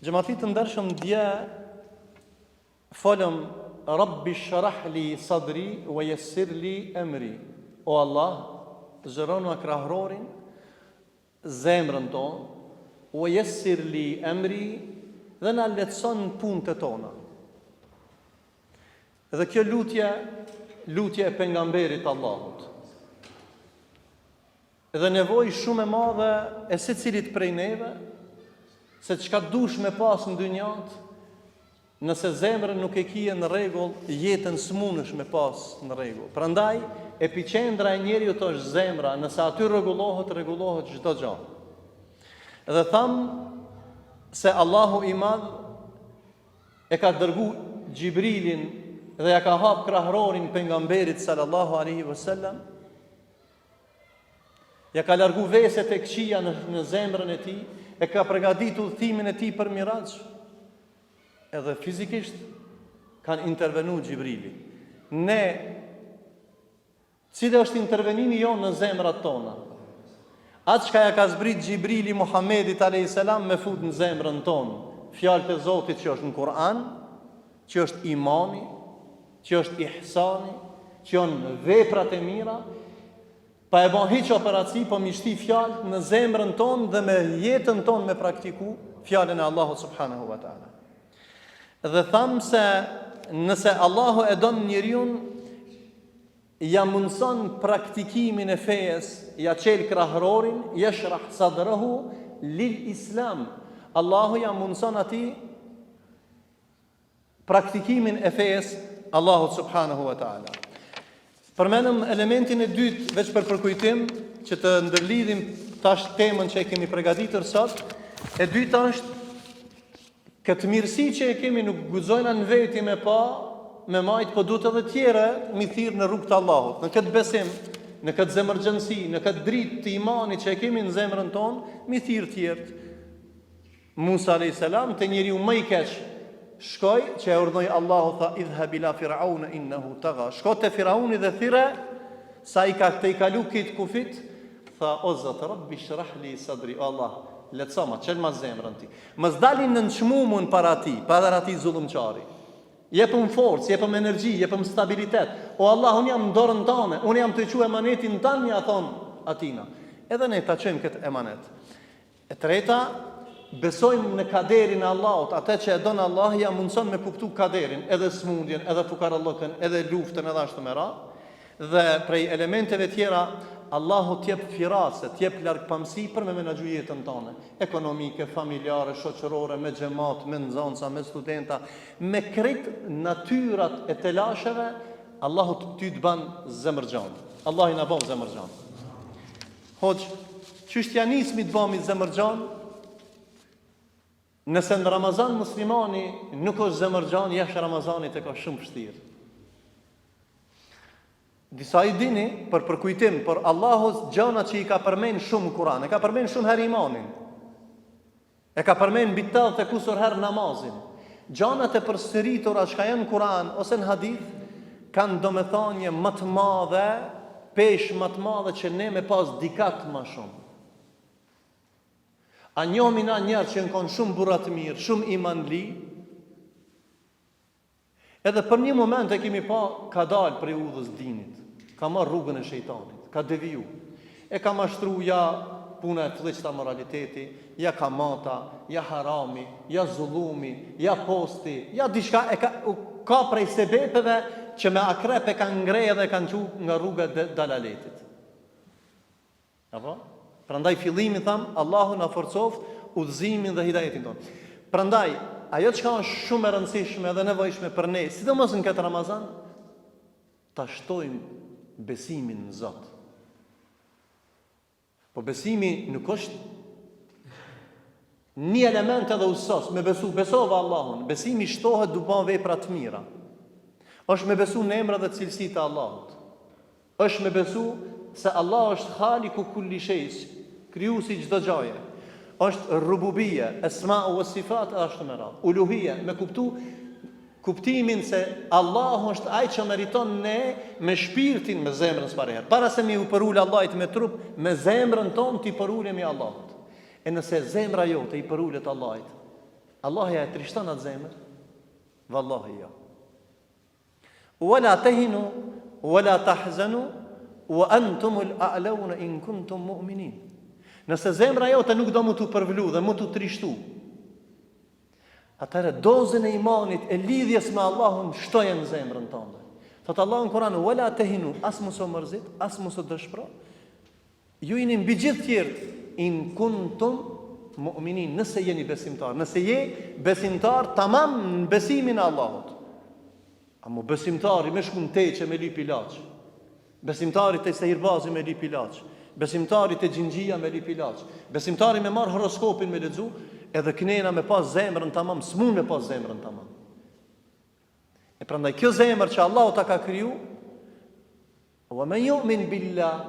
Gjematit të ndershëm, dje folëm Rabbi shrah li sadri wa yassir li emri. O Allah, zëron nga krahërorin, zemrën tonë, wa yassir li emri, dhe na lehtëson punët e tona. Dhe kjo lutje e pejgamberit Allahut. Dhe nevojë shumë e madhe e secilit prej neve, se çka dush me pas në dynjat, nëse zemrën nuk e kije në rregull, jetën s'munësh me pas në rregull. Prandaj epicendra e njeriut është zemra, nëse aty rregullohet çdo gjë. Dhe tham se Allahu i Madh e ka dërgu Gjibrilin dhe ja ka hap krahërorin pejgamberit sallallahu alaihi wasallam. Ja ka largu veset e këqija në zemrën e tij, e ka përgatitur udhëtimin e tij për Mirax. Edhe fizikisht kanë intervenu Gjibrili. Ne, cili është intervenimi jonë në zemrat tona? Atë çka ja ka zbrit Gjibrili Muhamedit a.s. me fut në zemrën tonë, fjalët e Zotit që është në Kur'an, që është imani, që është ihsani, që janë veprat e mira, pa e bon hiç operaci, po mi shti fjalë në zemrën tonë dhe me jetën tonë me praktiku fjalën e Allahut subhanahu wa taala. Dhe tham se nëse Allahu e don njeriun, ja mundson praktikimin e fejes, ja çel krahërorin, yashrah sadrahu lil islam. Allahu ja mundson atij praktikimin e fejes Allahut subhanahu wa taala. Përmenëm elementin e dytë, veç për përkujtim, që të ndërlidhim tash temën që e kemi përgatitur sot. E dyta është këtë mirësi që e kemi nuk guxojna në veti me pa, me majt, po duhet edhe tjere mi thirr në rrugt të Allahut. Në këtë besim, në këtë zemërgjënsi, në këtë dritë të imanit që e kemi në zemrën tonë, mi thirr tjerët. Musa a.s. të njeriu më i keq shkoj, që e urdhoi Allahu, tha idhhab ila firaun innahu tagha. Shko te Firauni dhe thirre, sa i ka të i kalu këtë kufit, tha o Zot, Rabbi shrah li sadri, o Allah, lehtësoma, çel ma zemrën ti. Mos dalin në çmumun para ti zullumçari. Jepëm forcë, jepëm energji, jepëm stabilitet. O Allah, unë jam në dorën tënde, unë jam të quaj emanetin tanë, ja thon atina. Edhe ne ta çojmë këtë emanet. E treta, besojmë në kaderin e Allahut, atë që e don Allah, ja mundson me kuptu kaderin, edhe smundjen, edhe fukarallëkën, edhe luftën, edhe ashtu me radhë. Dhe prej elementeve tjera, Allahu t'jep firase, t'jep largpamësi për me menaxhu jetën tonë, ekonomike, familjare, shoqërore, me xhamat, me nxënësa, me studenta, me krejt natyrat e telasheve, Allahu ty të ban zemërxhan. Allah i na bën zemërxhan. Hoxh, çështja nismi të bëmi zemërxhan. Nëse në Ramazan muslimani nuk është zemërxhan, jashtë Ramazanit e ka shumë vështirë. Disa i dini për përkujtim, por Allahu gjana që i ka përmend shumë në Kur'an, e ka përmend shumë herë imanin. E ka përmend mbi 80 kusur herë namazin. Gjanat e përsëritura që janë në Kur'an ose në hadith kanë domethënie më të madhe, peshë më të madhe që ne me pas dikat më shumë. A njohemi na njerë që në konë shumë burrat mirë, shumë imanli, edhe për një moment e kemi pa ka dalë prej udhës dinit, ka marrë rrugën e shejtanit, ka deviju, e ka mashtru ja puna e fllëçta moraliteti, ja kamata, ja harami, ja zullumi, ja posti, ja diçka ka prej sebepeve që me akrep e kanë ngreje dhe kanë qu nga rruga e dalaletit. Apo? Prandaj fillimi tham, Allahu na forcoft udhëzimin dhe hidajetin tonë. Prandaj, ajo çka është shumë e rëndësishme dhe nevojshme për ne, sidomos në këtë Ramazan, ta shtojmë besimin në Zot. Po besimi nuk është një element edhe usos, me besova Allahun. Besimi shtohet duke bën vepra të mira. Është me besu në emra dhe cilësitë e Allahut. Është me besu se Allah është Khaliku kulli shejs, krijuesi çdo gjaje. Është rububia, esma u sifat, ashtu me radhë. Uluhia, me kuptimin se Allahu është ai që meriton ne me shpirtin, me zemrën së pari herë. Para se mi u përul Allahit me trup, me zemrën tonë ti përulemi Allahut. E nëse zemra jote i përulet Allahit, Allahi e trishton atë zemër? Wallahi jo. Wala tahinu wala tahzanu wa antumul a'launa in kuntum mu'minin. Nëse zemra jote nuk do më të përvlu dhe më të trishtu, atëherë dozën e imanit e lidhjes me Allahun shtoje në zemrën tënde. Thot Allahu në Kur'an, wala tahinu, as mos u mërzit, as mos u dëshpëro. Ju jeni mbi gjithë tjerë, in kuntum mu'minin, nëse jeni besimtar, nëse je besimtar tamam në besimin e Allahut. Amo besimtari me shku në teqe me lip ilaç, besimtari te sehirbazi me lip ilaç, besimtari te gjingjia me lip ilaç, besimtari me marr horoskopin me lexu, edhe knena me pas zemrën tamam, s'mund me pas zemrën tamam. E prandaj kjo zemër që Allahu ta ka kriju, wa man yu'min billah,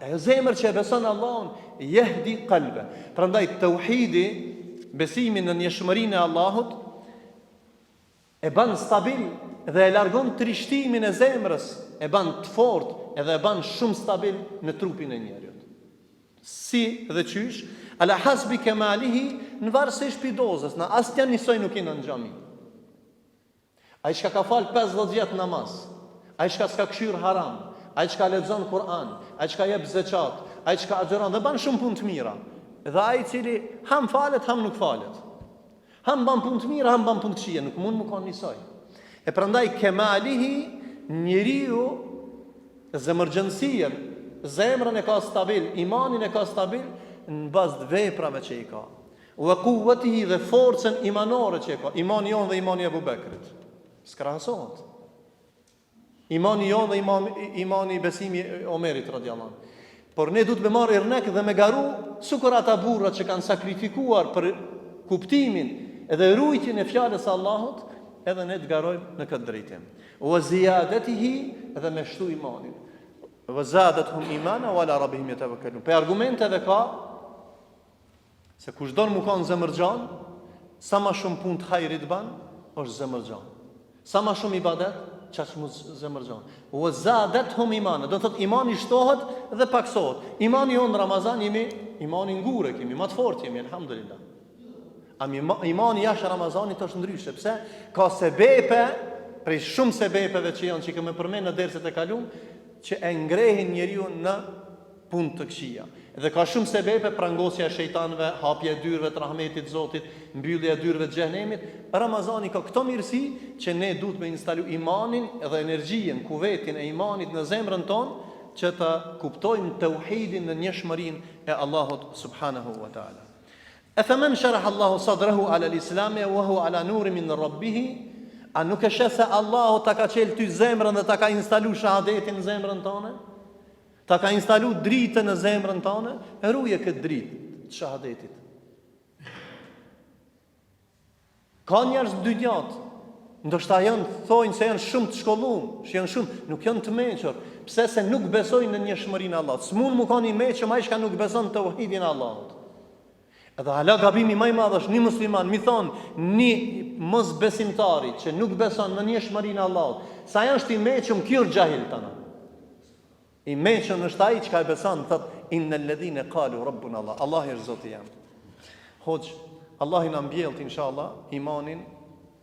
e zemër që e beson Allahun, yahdi qalbe. Prandaj tauhidi, besimi në njëshmërinë e Allahut, e ban stabil dhe e largon trishtimin e zemrës, e ban të fortë edhe e ban shumë stabil në trupin e njerit. Si dhe qysh, ala hasbi kemalihi, në varësish pi dozës, në asë janë njësoj nuk jenë në xhami. Ai që ka falë 50 vjetë namaz, ai që s'ka këshyrë haram, ai që ka lexon Kur'an, ai që ka jep zeqat, ai që ka agjeron dhe ban shumë punë të mira. Dhe ai cili ham falet, ham nuk falet. Ham ban punë të mira, ham ban punë të këqija, nuk mund më kanë njësoj. E prandaj kemalihi, njeriu zemërgjënsien, zemrën e ka stabil, imanin e ka stabil në bazë të veprave që i ka. Wa quwwatihi dhe forcën imanore që i ka. Imani jon dhe imani e Abu Bekrit s'krahasohet. Imani jon dhe imani besimi Omerit radhiyallahu anhu. Por ne duhet me marrë irnek dhe me garu sukur ata burrat që kanë sakrifikuar për kuptimin edhe rujtjen e fjalës së Allahut, edhe ne të garojmë në këtë drejtim. Wa ziyadatihi, edhe me shtu imanin. Wa zadatuhum imana wa ala rabbihim yatawakkalun. Për argumenteve ka se kush don mu kanë zemërxhan, sa më shumë punë të hajrit ban, është zemërxhan. Sa më shumë ibadet, çaq më zemërxhan. Wa zadatuhum imana, do të thotë imani shtohet dhe paksohet. Imani jon Ramazan jemi imani ngure, kemi më të fortë jemi, alhamdulillah. Imani jashtë Ramazanit është ndryshe. Pse? Ka sebepe, prej shumë sebepeve që janë që kemë përmend në derset e kalum, që e ngrehin njeriu në punë të këqija. Dhe ka shumë sebepe, prangosja e shejtanëve, hapja e dyrëve të rahmetit Zotit, mbyllja e dyrëve të xhenemit. Ramazani ka këto mirësi që ne duhet me instalu imanin dhe energjinë, kuvetin e imanit në zemrën tonë, që ta kuptojmë tauhidin në njëshmërinë e Allahut subhanahu wa taala. Afaman sharaha Allahu sadrahu ala al-islam wa huwa ala nurin min rabbih, a nuk e sheh se Allahu ta ka çel ty zemrën dhe ta ka instalu shahadetin në zemrën tonë? Ta ka instalu dritën në zemrën tonë? Ruje këtë dritë të shahadetit. Ka njerëz në dynjat, ndoshta thonë se janë shumë të shkolluar, që janë shumë, nuk janë të mençur, pse se nuk besojnë në njëshmërinë e Allahut. S'mund më kanë i mençur ai që nuk beson te tauhidin e Allahut. Edhe hala gabimi më i madh është një musliman mi thon një mos besimtari që nuk beson në njëshmërinë e Allahut, sa janë është i mençur kjo xahil tana. I mençur është ai që ka beson, thot innal ladhina qalu rabbuna Allah, Allah është Zoti jam. Hoxh, Allah i na mbjellt inshallah imanin,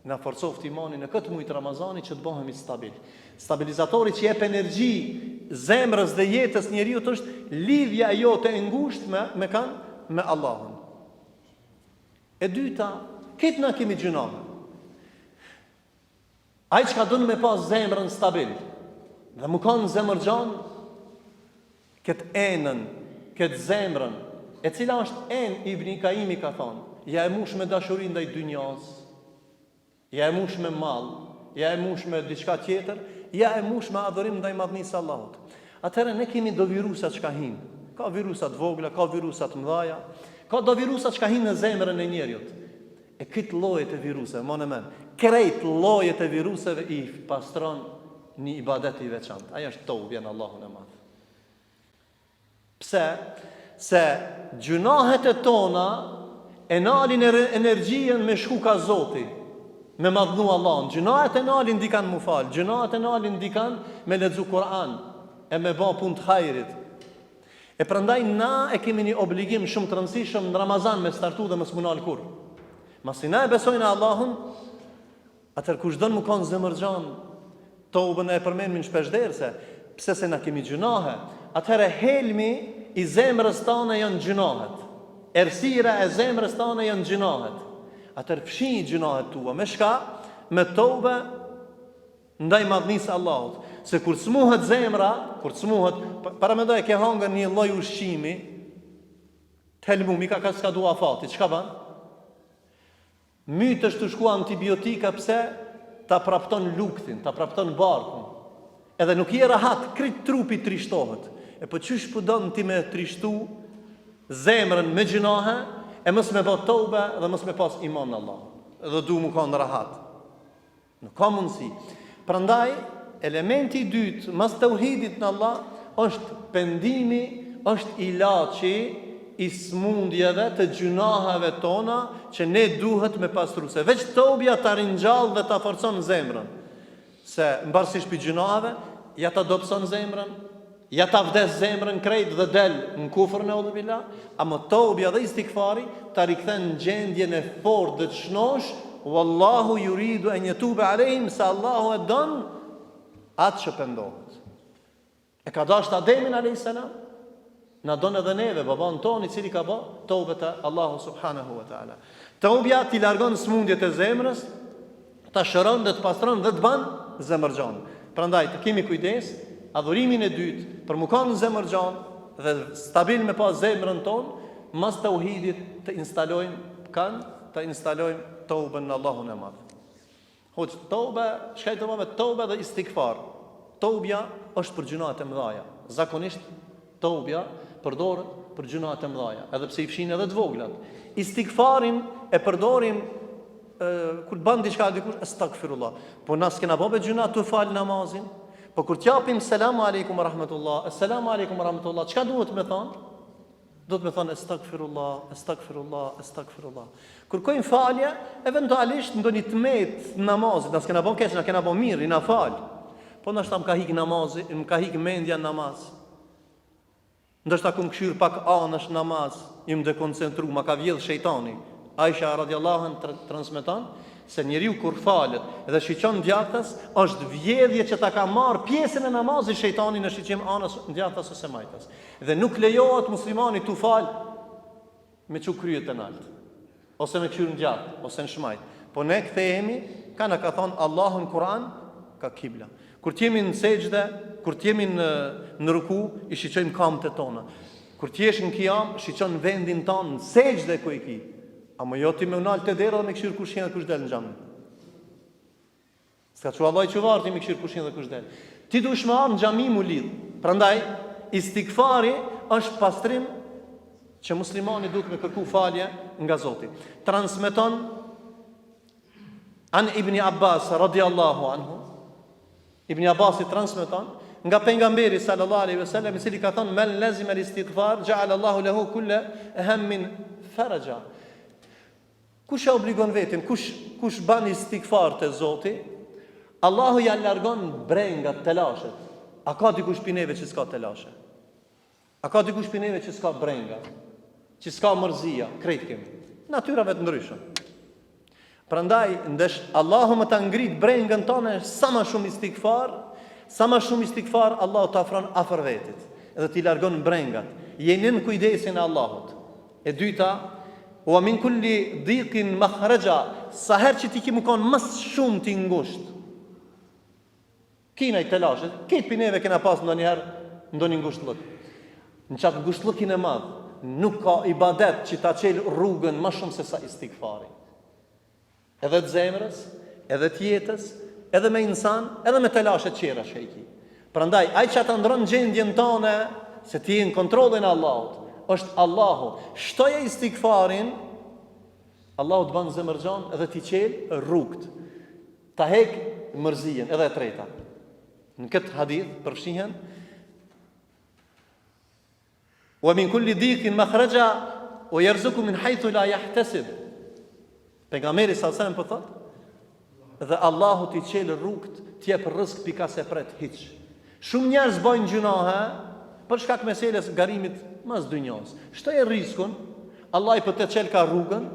na forcoft imanin në këtë muaj të Ramazanit që të bëhemi stabil. Stabilizatori që jep energji zemrës dhe jetës njeriu është lidhja jote e ngushtë me Allahun. E dyta, këtë na kemi gjunave. Ai që ka dënë me pas zemrën stabil dhe më kanë zemërxhan, këtë enën, këtë zemrën, e cila është enë Ibn Kaimi ka thonë, ja e mush me dashuri ndaj dynjas, ja e mush me mall, ja e mush me diçka tjetër, ja e mush me adhurim ndaj madhnisë së Allahut. Atëherë ne kemi do virusa që ka hinë. Ka virusa të vogla, ka virusa të mëdha, ka do virusa që ka hinë në zemrën e njerit. E këtë llojet e viruseve, më në men, krejt llojet e viruseve i pastron një ibadet i veçantë. Aja është tawbja në Allahun e madh. Pse? Se gjunahet e tona e nalin energjien me shku ka Zoti, me madhnu Allahun. Gjunahet e nalin dikan mu fal, gjunahet e nalin dikan me lexu Kur'an, e me bë punë të hajrit. E prandaj na e kemi një obligim shumë të rëndësishëm në Ramazan me startu dhe mos munal kur. Masi na e besojnë Allahun, atër kush dënë më konë zemërgjan, tobën e përmenmin shpeshderë se, pse se na kemi gjunahe, atëherë helmi i zemrës tane janë gjunahet. Ersira e zemrës tane janë gjunahet. Atër fshin gjunahet tua, me shka? Me tobe ndaj madhnisë Allahut. Se kur smuhet zemra, kur smuhet, para me dojë ke hangër një lloj ushqimi, të helmumi ka s'ka dua fati, çka ban? Mytë është të shku antibiotika, pse? Ta prapton luktin, ta prapton barkun. Edhe nuk je rahat, krit trupi trishtohet. E po qysh pëdon ti me trishtu zemrën me gjinahe, e mës me bët tobe dhe mës me pas iman në Allah. Edhe du mu kanë rahat. Nuk ka mundësi. Prandaj, elementi i dytë, mas të uhidit në Allah, është pendimi, është ilaçi i smundjeve të gjunaheve tona që ne duhet me pastru. Se veç tobja ta ringjall dhe ta forcon zemrën. Se mbarësisht për gjunaheve, ja ta dobson zemrën, ja ta vdes zemrën krejt dhe del në kufrën e udhubila, ama tobja dhe istikfari ta rikthen në gjendjen e fortë dhe të shnosh, wallahu yuridu an yatuba alehim, se Allahu e don atë që pendohet. E ka dashur Ademin alayhis salam, na don edhe neve, baban ton i cili ka bë tobe te Allahu subhanahu wa taala. Tobja ti largon smundjet e zemrës, ta shëron dhe të pastron dhe të ban zemërgjan. Prandaj të kemi kujdes, adhurimin e dytë për më kanë zemërgjan dhe stabil me pas zemrën ton, mas të uhidit të instalojmë tobën në Allahun e madh. Hoq tobe, shkaj të mëve tobe dhe istikfar. Tobja është për gjunat e mëdhaja. Zakonisht tobja përdoret për gjunat e mëdhaja, edhe pse i fshin edhe të voglat. Istikfarin e përdorim kur bën diçka dikush, astaghfirullah. Po na s'kena bëbë gjuna të fal namazin. Po kur t'japim selamu aleikum wa rahmatullah, assalamu aleikum wa rahmatullah, çka duhet me thon? Duhet me thon astaghfirullah, astaghfirullah, astaghfirullah. Kërkojmë falje, eventualisht ndonjë tmet namazit, na s'kena bën keq, na kena bën mirë, na fal. Po ndoshta më ka hik namazi, më ka hik mendja në namaz. Ndoshta kum këshyr pak anësh namaz, im dekoncentru, ma ka vjedh shejtani. Aisha radiallahu anha transmeton se njeriu kur falet dhe shiqon djathtas, është vjedhje që ta ka marr pjesën e namazit shejtani në shiqim anës djathtas ose majtas. Dhe nuk lejohet muslimani tu fal me çu kryet e nalt, ose me këshyr në gjatë, ose në shmajt. Po ne kthehemi, ka thonë Allahu në Kur'an, ka kibla. Kur t'jemi në sejdë, kur t'jemi në ruku, i shiqojmë kamët e tona. Kur t'jesh në qiyam, shiqon vendin tonë në sejdë ku i ki. Ama jo ti me unal të dera dhe me këshirë kushin dhe kush del në gjamë. Ska që Allah i qëvarë ti me këshirë kushin dhe kush del. Ti du shmarë në gjami mu lidhë. Prandaj, istikfari është pastrim që muslimani duhet me kërku falje nga Zoti. Transmeton an Ibn Abbas radiallahu anhu. Ibn Abbas i transmeton nga pejgamberi sallallahu alaihi wasallam, i cili ka thënë men lazima al-istighfar ja'ala Allahu lahu kulla hammin faraja. Kush e obligon vetin, kush ban istikfar te Zoti, Allahu ja largon brengat, telashet. A ka dikush pineve që s'ka telashe? A ka dikush pineve që s'ka brenga? Që s'ka mërzia? Krejt kemi. Natyrave të ndryshme. Prandaj, ndesh Allahu më ta ngrit brengën tonë sa më shumë istikfar, Allahu të afron afër vetit dhe t'i largon brengat. Jeni në kujdesin e Allahut. E dyta, wa min kulli dhiqin makhraja, sa herë që ti ki më konë më shumë ti ngusht. Kina i telashet, këtë pineve kena pas ndonjë ngushtlëk. Në qatë ngushtlëkin e madhë, nuk ka ibadet që ta qelë rrugën më shumë se sa istikfari. Edhe të zemrës, edhe të jetës, edhe me insan, edhe me telashet qera shejki. Prandaj, ai që ta ndron gjendjen tone, se ti në kontrollin e Allahut, është Allahu. Shtoje istikfarin, Allahu të banë zemërgjan edhe ti qelë rrugët. Ta hek mërzien, edhe e treta. Në këtë hadith përfshihen wa min kulli dhiqin makhraja wa yarzuqu min haythu la yahtasib. Pejgamberi sallallahu alajhi wasallam po thotë, dhe Allahu t'i çel rrugët, t'i jep rrezik pika se pret hiç. Shumë njerëz bojnë gjunahe për shkak meselës garimit mas dynjos. Shtoje rrezikun, Allah i po të çel ka rrugën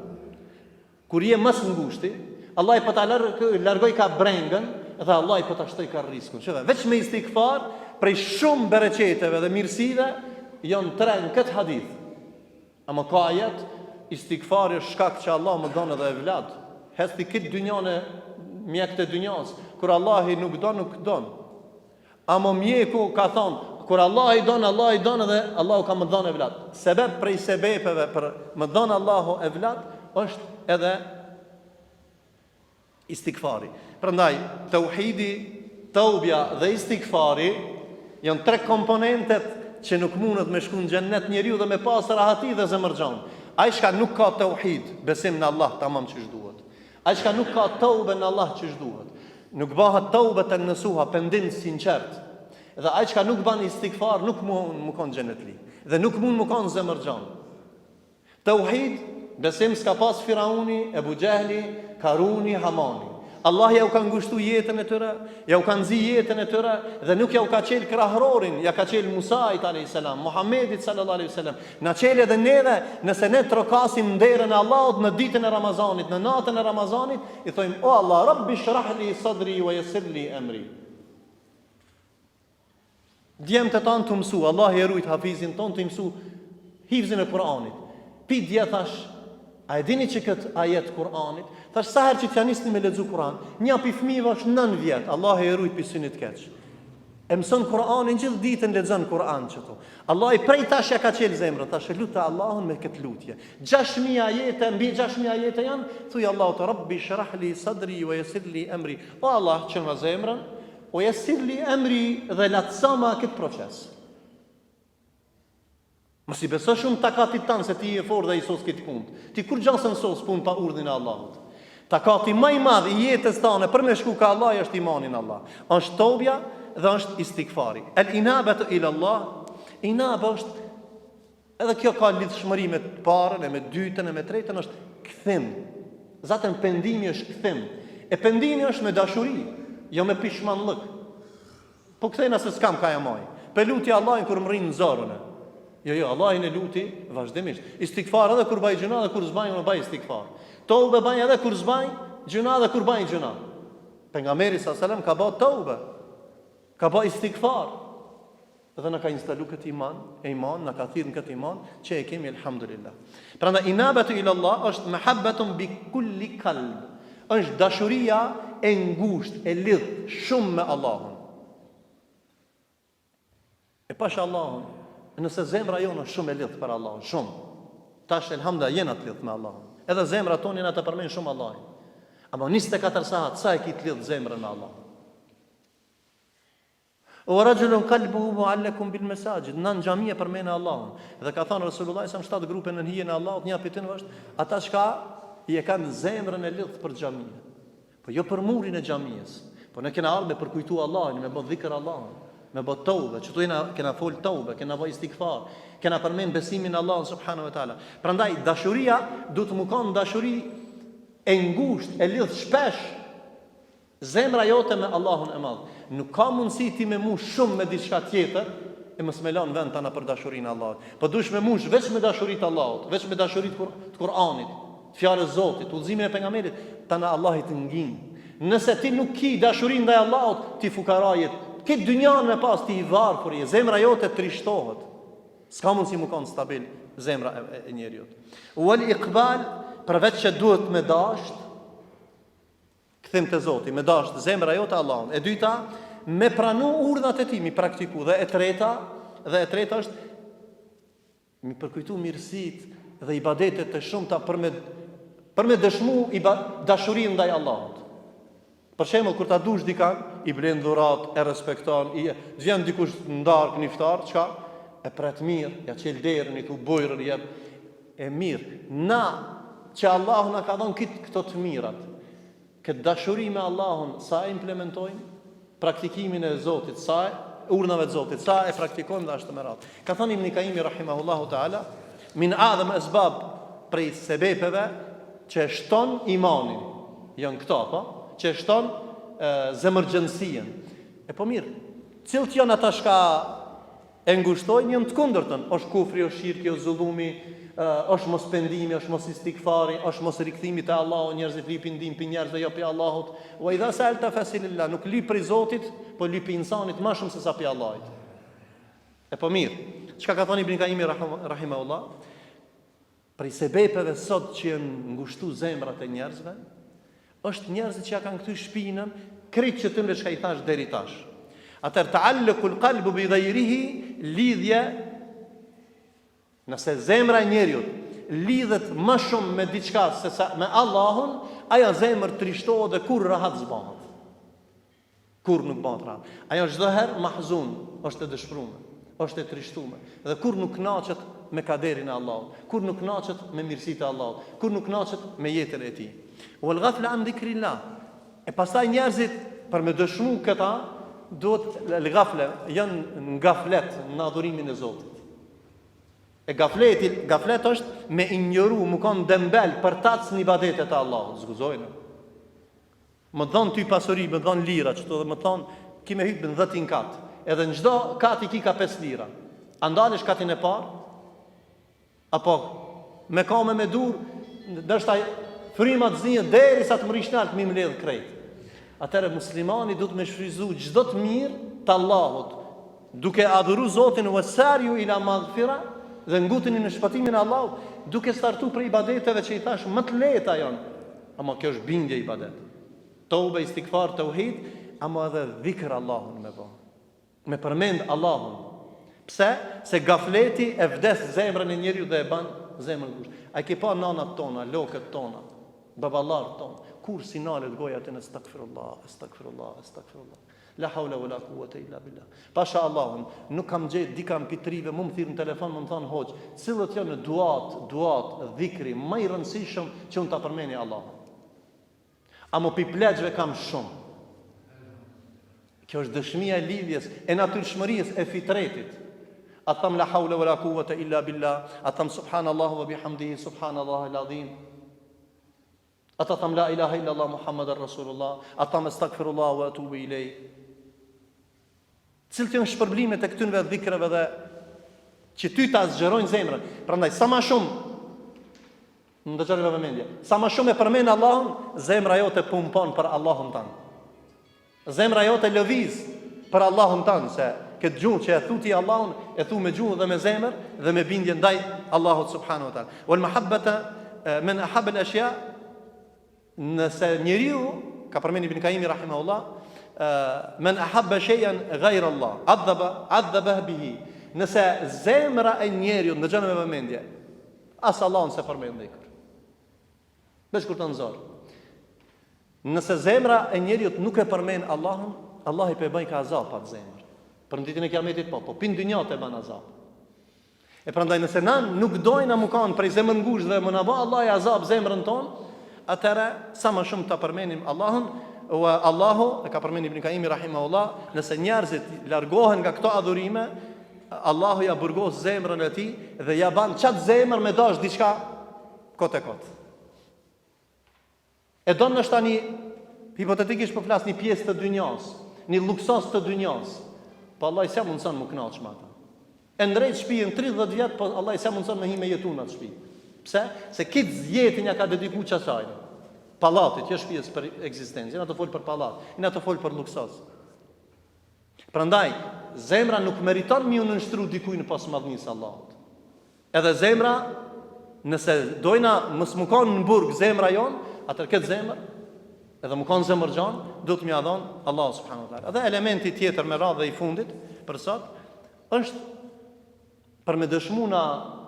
kur je mas ngushti, Allah i po ta largoj ka brengën, dhe Allah i po ta shtoj ka riskun. Shëve, veç me istikfar, prej shumë bereqeteve dhe mirësive, janë 3 në këtë hadith. Ama ka ajet, istikfari është shkak që Allah më donë edhe evlad. Hesti këtë dynjane, mjek të dynjas, kur Allah i nuk donë. Ama mjeku ka thonë, kur Allah i donë edhe Allah ka më donë evlad. Sebeb prej sebepeve për më donë Allahu evlad, është edhe istikfari. Prandaj, tauhidi, taubja dhe istikfari janë 3 komponentet që nuk mundet me shku në xhennet njeriu dhe me pas rahati dhe zemërxhan. Ai shka nuk ka tauhid, besim në Allah tamam ç'ish duhet. Ai shka nuk ka taube në Allah ç'ish duhet. Nuk bëhet taube të nësuha, pendim sinqert. Dhe ai shka nuk bën istikfar nuk mund më kon xhennet li. Dhe nuk mund më kon zemërxhan. Tauhid, besim s'ka pas Firauni, Ebu Gjehli, Karuni, Hamani. Allah ja u ka ngushtu jetën e tëre, ja u ka nzi jetën e tëre, dhe nuk ja u ka qelë krahrorin, ja ka qelë Musait a.s. Muhammedit s.a.s. Na qelë edhe neve, nëse ne trokasim nderën e Allahut në ditën e Ramazanit, në natën e Ramazanit, i thojmë, o Allah, Rabbi shrahli sadri wa yassirli amri. Djemtë të tanë të mësu, Allah i rujt hafizin tonë të mësu hifzin e Kur'anit. Pi dje thash, a e dini që këtë ajet Kur'anit, thash sa herë që t'ja nisni me lexu Kur'an, një pi fëmijëve është 9 vjet, Allah e rujt pi synit keq. E mëson Kur'anin gjithë ditën lexon Kur'an çto. Allah i prej tash ja ka çel zemrën, tash lutë Allahun me këtë lutje. 6000 ajete, mbi 6000 ajete janë, thuaj Allahu te Rabbi shrah li sadri wa yassir li amri. O Allah, çelma zemrën, o yassir li amri dhe latësama këtë proces. Mos i beso shumë takatit tanë se ti je fort dhe i sos këtë punë. Ti kur gjasën sos punë pa urdhin e Allahut. Takati më i madh i jetës tane për me shku ka Allah është imani në Allah. Është tobja dhe është istikfari. El inabatu ila Allah, inaba është edhe kjo ka lidhshmëri me të parën, e me dytën, e me tretën është kthim. Zaten pendimi është kthim. E pendimi është me dashuri, jo me pishmanllëk. Po kthena se s'kam ka jamaj. Pe luti Allahin kur më rinë në zorën. Jo, Allahin e luti vazhdimisht. Istikfar edhe kur baj gjuna dhe kur zbaj unë baj istikfar. Tobe baj edhe kur zbaj gjuna dhe kur baj gjuna. Pejgamberi s.a.s. ka bë tobe. Ka bë istikfar. Dhe na ka instalu këtë iman, na ka thirrë në këtë iman që e kemi elhamdulillah. Prandaj inabatu ila Allah është mahabbatun bi kulli qalb. Është dashuria e ngushtë, e lidh shumë me Allahun. E pash Allahun, nëse zemra jonë është shumë e lidhë për Allahun, shumë. Tash elhamdulillah jena të lidhë me Allahun. Edhe zemra tonë jena të përmenë shumë Allahun. Ama 24 saat sa e ki të lidhë zemrën me Allahun. O rajulun qalbuhu mu'allakun bil masajid, në xhamia përmenë Allahun. Dhe ka thënë Resulullah sa 7 grupe në hijen e Allahut, një pyetje është ata çka i e kanë zemrën e lidhë për xhamia. Po jo për murin e xhamisë. Po ne kena ardhur me përkujtu Allahin, me bë dhikr Allahun. Me bë tauba, që tu kena fol tauba, kena bë istikfar, kena përmend besimin në Allah subhanahu wa taala. Prandaj dashuria duhet të më kanë dashuri e ngushtë, e lidh shpesh zemra jote me Allahun e Madh. Nuk ka mundësi ti me mush shumë me diçka tjetër e mos me lën vend tana për dashurinë e Allahut. Po duhesh me mush vetëm me dashurinë e Allahut, vetëm me dashurinë të Kur'anit, fjalës e Zotit, udhëzimin e pejgamberit, tana Allahit ngin. Nëse ti nuk ki dashurinë ndaj Allahut, ti fukarajet këtë dynjan me pas ti i varë për je, zemra jote trishtohet. S'ka mund si mu kanë stabil zemra e njeriut. Wal iqbal, përveç që duhet me dasht, këthim të Zoti, me dasht zemra jote Allahun. E dyta, me pranu urdhat e ti, mi praktiku. Dhe e treta është, mi përkujtu mirësit dhe ibadetet të shumta për me dëshmu dashurin ndaj Allahut. Për shembull kur ta dush dikan, i blen dhurat, e respekton, vjen dikush ndark në iftar, çka? E pret mirë, ja çel derën, i thu bojrën, jep e mirë. Na që Allahu na ka dhënë këto të mirat. Këtë dashuri me Allahun sa e implementojmë, praktikimin e Zotit, sa urdhave të Zotit, sa e praktikojmë dhe ashtu me radhë. Ka thënë Ibn Kaimi rahimahullahu taala, min a'zam asbab prej sebepeve që shton imanin. Janë këto, po? Që shton zemërgjënsien. E po mirë, cilët janë ata shka e ngushtoj njën të kundërtën, është kufri, është shirki, është zullumi, është mos pendimi, është mos istikfari, është mos rikthimi te Allahu, njerëzit lipin ndim për njerëzve jo për Allahut. Wa idha sa'alta fasilillah, nuk lyp për Zotit, po lyp për insanit më shumë se sa për Allahut. E po mirë, çka ka thënë Ibn Kaimi rahimahullah, për sebepeve sot që janë ngushtu zemrat e njerëzve, është njerëzit që ja kanë këtu shpinën, krejt që tëmre çka I thash deri tash. Atër ta'alluqul qalbu bi ghayrihi, lidhje, nëse zemra e njeriut lidhet më shumë me diçka se sa me Allahun, ajo zemër trishtohet dhe kur rahat zbahet. Kur nuk bëhet rahat. Ajo çdo herë mahzun, është e dëshpëruar, është e trishtuar. Dhe kur nuk kënaqet me kaderin e Allahut, kur nuk kënaqet me mirësitë e Allahut, kur nuk kënaqet me jetën e tij. Wal ghafla an dhikrillah. E pastaj njerëzit për me dëshmu këta duhet l'ghafle, janë në gaflet në adhurimin e Zotit. E gaflet është me injoru, më kanë dembel për tatës një ibadetet e Allahut, zguzojnë. Më dhanë ty pasuri, më dhanë lira, qëto dhe më thonë, ki me hypë në 10 katë, edhe në gjdo katë I ki ka 5 lira. Andalesh katin e parë, apo me kame me dur, dërshtaj frimat zinjë, deri sa të më rishnalt, mi më ledhë krejtë. Atëre muslimani du të me shfryzu gjdo të mirë të Allahut, duke adhuru Zotin wasariu ila maghfira, dhe nguteni në shpëtimin e Allahut, duke startu për ibadeteve që I thash më të lehta janë. Ama kjo është bindje ibadet. Tobe, istikfar, tauhid, ama edhe dhikr Allahun me bë. Me përmend Allahun. Pse? Se gafleti e vdes zemrën e njeriu dhe e ban zemrën ngushtë. A ke pa nanat tona, lokët tona, baballarët tonë, kur sinalet goja të në stakfirullah, stakfirullah. La hawla wala quwata illa billah. Pasha Allahun, nuk kam gjetë dikam pitrive, më thirr në telefon, më thon hoxh, cilët janë duat, dhikri më I rëndësishëm që unë ta përmeni Allahun. A më piplegjve kam shumë. Kjo është dëshmia e lidhjes, e natyrshmërisë, e fitretit. A tham la hawla wala quwata illa billah, a tham subhanallahu wa bihamdihi subhanallahi alazim. A tham la ilaha illa Allah Muhammadar Rasulullah, a tham astaghfirullah wa atubu ilej. Cilët janë shpërblimet e këtynve dhikrave dhe që ty ta zgjerojnë zemrën. Prandaj sa më shumë ndëgjoni me vëmendje, sa më shumë e përmend Allahun, zemra jote pumpon për Allahun tan. Zemra jote lëviz për Allahun tan, se këtë gjuhë që e thuti Allahun, e thu me gjuhë dhe me zemër dhe me bindje ndaj Allahut subhanahu wa taala. Wal mahabbata man ahabba al-ashya, nëse njeriu, ka përmend Ibn Kaimi rahimahullah, men ahabba shay'an ghayra Allah adhaba bihi. Nëse zemra e njeriu ndëgjon me vëmendje, as Allahun se përmend dhikr. Besh kur të nxor. Nëse zemra e njeriu nuk e përmend Allahun, Allah I bëj ka azab pa zemër. Për ditën e Kiametit po pin dynjat e ban azab. E prandaj nëse na nuk dojnë na mukan prej zemrën ngushtë dhe më na bë Allah I azab zemrën tonë, atëra sa më shumë ta përmendim Allahun. Allahu, e ka përmend Ibn Kaimi rahimahullah, nëse njerëzit largohen nga këto adhurime, Allahu ja burgos zemrën e tij dhe ja ban çat zemër me dash diçka kot e kot. E don është tani hipotetikisht po flas një pjesë të dynjas, një luksos të dynjas. Po Allah I sa mundson më kënaq me ata. E ndrejt shtëpinë 30 vjet, po Allah I sa mundson me hime jetu në atë shtëpi. Pse? Se kitë jetën ja ka dedikuar çasaj. Pallatit, jo shtëpisë për ekzistencë, na të fol për pallat, na të fol për luksos. Prandaj, zemra nuk meriton mi u nënshtru dikujt në pasmadhnisë Allahut. Edhe zemra, nëse dojna mos më kanë në burg zemra jon, atëherë këtë zemër, edhe më kanë zemërxhan, do të më ia dhon Allahu subhanahu wa taala. Edhe elementi tjetër me radhë I fundit për sot është për me dëshmuna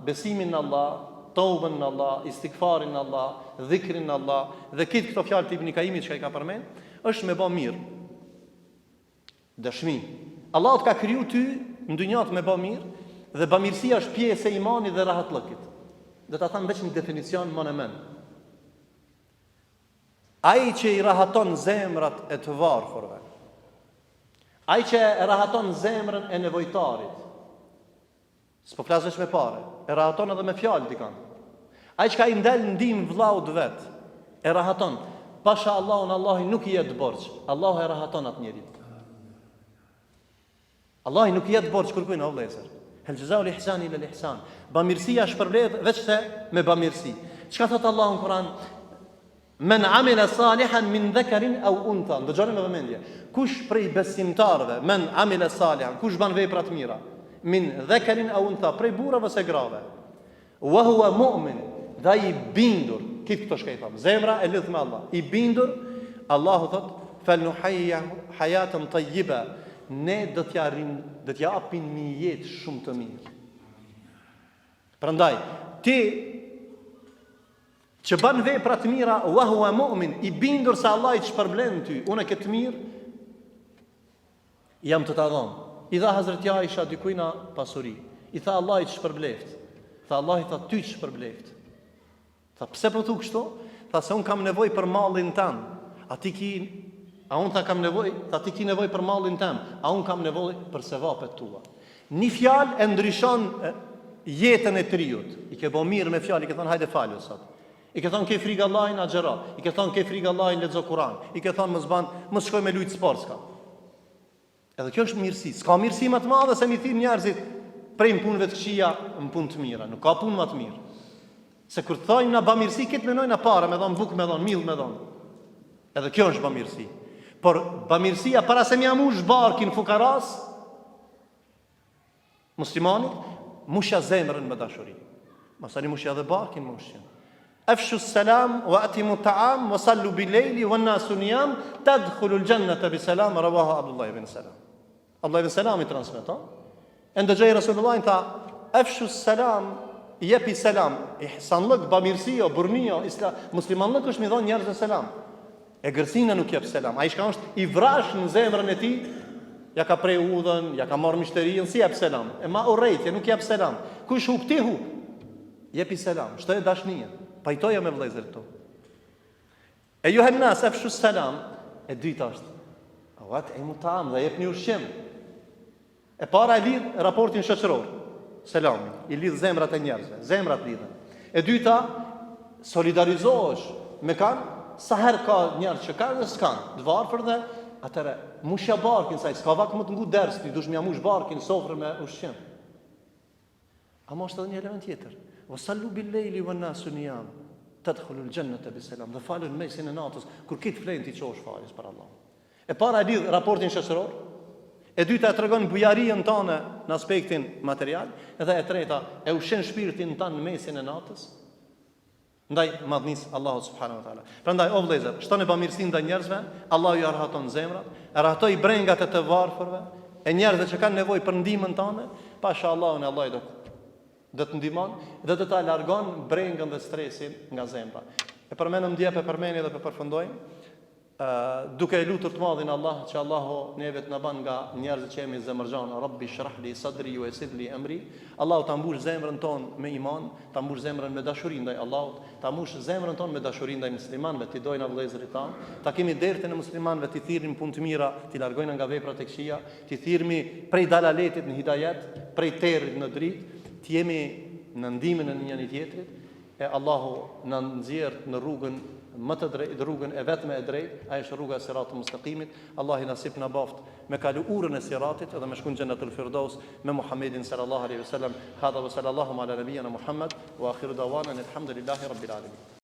besimin në Allah, tobën në Allah, istikfarin në Allah, dhikrin në Allah, dhe këtë këto fjalë të Ibn Kaimit që I ka përmend, është me bë mirë. Dëshmi. Allahu të ka kriju ty në dynjat me bë mirë, dhe bamirësia është pjesë e imanit dhe rahatlëkit. Dhe ta them vetëm një definicion më në mend. Ai që I rahaton zemrat e të varfërve, ai që e rahaton zemrën e nevojtarit, s'po flasësh me parë, e rahaton edhe me fjalë dikon. Ai që ka I ndel ndim vllaut vet, e rahaton. Pasha Allahun, Allahu nuk I jep borxh. Allahu e rahaton atë njerin. Allahi nuk jetë borç kërkojnë o vëllezër. Hel jazau li ihsani ila li ihsan. Bamirësia shpërblet veç se me bamirësi. Çka thot Allahu në Kur'an? Men amila salihan min dhakarin aw untha. Dëgjoni me vëmendje. Kush prej besimtarëve, men amila salihan, kush ban vepra të mira, min dhakarin aw untha, prej burrave ose grave. Wa huwa mu'min, dhe ai i bindur, këtë këto shka i thamë, zemra e lidh me Allah, i bindur, Allahu thot, falnuhayyahu hayatan tayyiba, ne do t'ja japin një jetë shumë të mirë. Prandaj, ti që bën vepra të mira, wa huwa mu'min, i bindur se Allah i të shpërblen ty, unë e këtë mirë, jam të ta dhëmë. I dha Hazreti Aisha dikujna pasuri. I tha Allah i të shpërbleft. Tha Allah i tha ty të shpërbleft. Tha pse po thu kështu? Tha se unë kam nevojë për mallin tëm. A unë tha kam nevojë, tha ti ki nevojë për mallin tëm. A unë kam nevojë për sevapet tua. Një fjalë e ndryshon jetën e triut. I ke bë mirë me fjalë, i ke thënë hajde falë sot. I ke thënë ke frikë Allahin agjëra. I ke thënë ke frikë Allahin lexo Kur'an. I ke thënë mos shkoj me lut sport ska. Edhe kjo është mirësi. S'ka mirësi më të madhe se mi thirr njerëzit prej punëve të këqija në punë të mira. Nuk ka punë më të mirë. Se kur thojmë na bamirësi, këtë menojnë na para, me dhon bukë, me dhon mill, me dhon. Edhe kjo është bamirësi. Por bamirësia para se më amush barkin fukaras, muslimanit, mushja zemrën me dashuri. Masani mushja dhe barkin mushja. Afshu salam wa atimu ta'am wa sallu bil-lejli wa nasu niyam tadkhulu al-jannata bi salam, rawahu Abdullah ibn Salam. Abdullah ibn Salam i transmeton. Ndëgjoi Resulullah tha, afshu salam, jepi selam, ihsanlëk, bamirësia, burnia, muslimanlëk është mi dhon njerëzve selam. E gërësina nuk jep selam. Ai shka është i vrash në zemrën e tij, ja ka prej udhën, ja ka marrë mishterinë, si jep selam. E ma urrejtje, nuk jep selam. Kush hub ti hub? Jepi selam, shtoj dashnia. Pajtoja me vëllezërit tu. E ju hennas afshu salam, e dyta është. Awat e mutam dhe jep një ushqim. E para e lidh raportin shoqëror. Selami, i lidh zemrat e njerëzve, zemrat lidhen. E dyta, solidarizohesh me kanë, sa herë ka njerëz që kanë dhe s'kanë, të varfër dhe atëre, mushja barkin, sa i s'ka vak më të ngu ders, ti dush mja mush barkin, sofrë me ushqim. Ama është edhe një element tjetër. Wasallu bil-lejli wa nasu niyam, tadkhulu al-jannata bisalam. Dhe falën mesin e natës, kur kitë flenë ti qosh falës për Allah. E para e lidh raportin shoqëror, e dyta e tregon bujarin tonë në aspektin material, edhe e treta e ushqen shpirtin tonë në mesin e natës. Ndaj madhnisë Allahu subhanahu wa taala. Prandaj o vëllezër, shtoni bamirësinë ndaj njerëzve, Allahu ju arhaton zemrat, e rahtoi brengat e të varfërve, e njerëzve që kanë nevojë për ndihmën tonë, pasha Allahun e Allahut do të ndihmon dhe do ta largon brengën dhe stresin nga zemra. E përmendëm dje, përmendni dhe përfundojmë. Duke e lutur të madhin Allah që Allahu neve të na bën nga njerëzit që jemi zemërxhan, Rabbi shrah li sadri wa yassir li amri. Allahu ta mbush zemrën tonë me iman, ta mbush zemrën me dashuri ndaj Allahut, ta mbush zemrën tonë me dashuri ndaj muslimanëve, ti dojnë vëllezërit tanë, ta kemi dertën e muslimanëve, ti thirrim punë të mira, ti largojnë nga veprat e këqija, ti thirrmi prej dalaletit në hidayet, prej territ në dritë, ti jemi në ndihmën e njëri tjetrit, e Allahu na nxjerr në rrugën më të drejtë, rrugën e vetme e drejtë, ajo është rruga e siratul mustaqimit. Allah i nasip na baft me kalu urën e siratit edhe me shkon xhennatul firdaus me Muhammedin sallallahu alaihi wasallam. Hadha wa sallallahu ala nabiyyina Muhammad wa akhiru dawana alhamdulillahi rabbil alamin.